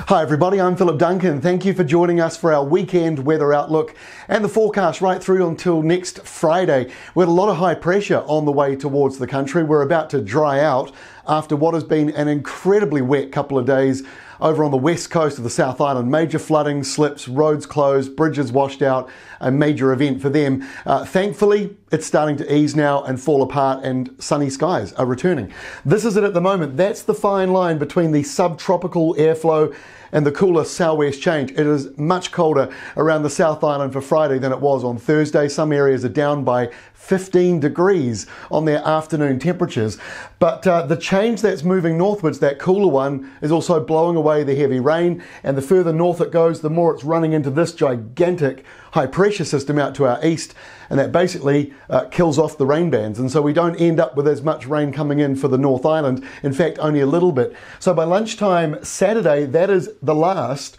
Hi everybody, I'm Philip Duncan. Thank you for joining us for our weekend weather outlook and the forecast right through until next Friday. We had a lot of high pressure on the way towards the country. We're about to dry out after what has been an incredibly wet couple of days over on the west coast of the South Island. Major flooding, slips, roads closed, bridges washed out, a major event for them. Thankfully, it's starting to ease now and fall apart, and sunny skies are returning. This is it at the moment. That's the fine line between the subtropical airflow and the cooler southwest change. It is much colder around the South Island for Friday than it was on Thursday. Some areas are down by 15 degrees on their afternoon temperatures. But the change that's moving northwards, that cooler one, is also blowing away the heavy rain. And the further north it goes, the more it's running into this gigantic high pressure system out to our east. And that basically kills off the rain bands. And so we don't end up with as much rain coming in for the North Island. In fact, only a little bit. So by lunchtime Saturday, that is the last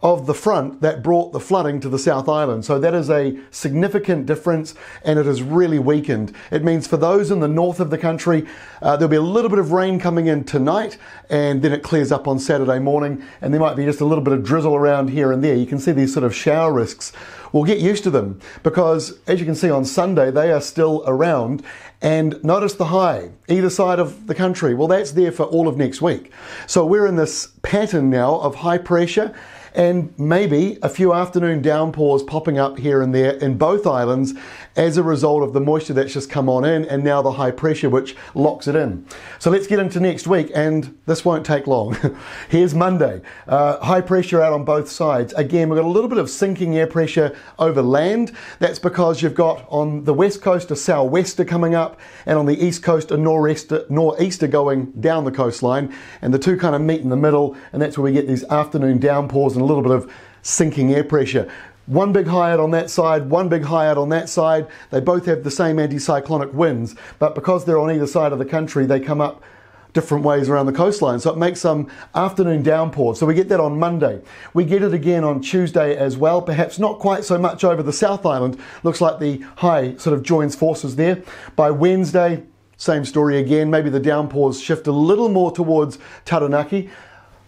of the front that brought the flooding to the South Island. So that is a significant difference, and it has really weakened. It means for those in the north of the country, there'll be a little bit of rain coming in tonight, and then it clears up on Saturday morning, and there might be just a little bit of drizzle around here and there. You can see these sort of shower risks. We'll get used to them because, as you can see on Sunday, they are still around. And notice the high either side of the country. Well, that's there for all of next week. So we're in this pattern now of high pressure and maybe a few afternoon downpours popping up here and there in both islands as a result of the moisture that's just come on in, and now the high pressure which locks it in. So let's get into next week, and this won't take long. Here's Monday. High pressure out on both sides. Again, we've got a little bit of sinking air pressure over land. That's because you've got on the west coast a sou'wester coming up, and on the east coast a nor'easter going down the coastline, and the two kind of meet in the middle, and that's where we get these afternoon downpours and a little bit of sinking air pressure. One big high out on that side, one big high out on that side. They both have the same anticyclonic winds, but because they're on either side of the country, they come up different ways around the coastline. So it makes some afternoon downpours. So we get that on Monday. We get it again on Tuesday as well, perhaps not quite so much over the South Island. Looks like the high sort of joins forces there. By Wednesday, same story again. Maybe the downpours shift a little more towards Taranaki.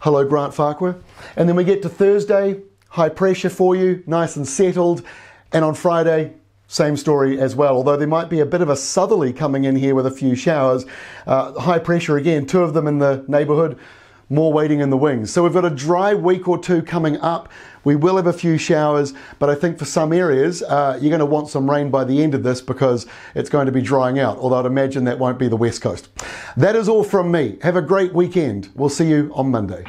Hello, Grant Farquhar. And then we get to Thursday, high pressure for you, nice and settled. And on Friday, same story as well, although there might be a bit of a southerly coming in here with a few showers. High pressure again, two of them in the neighbourhood, more waiting in the wings. So we've got a dry week or two coming up. We will have a few showers, but I think for some areas, you're going to want some rain by the end of this because it's going to be drying out, although I'd imagine that won't be the west coast. That is all from me. Have a great weekend. We'll see you on Monday.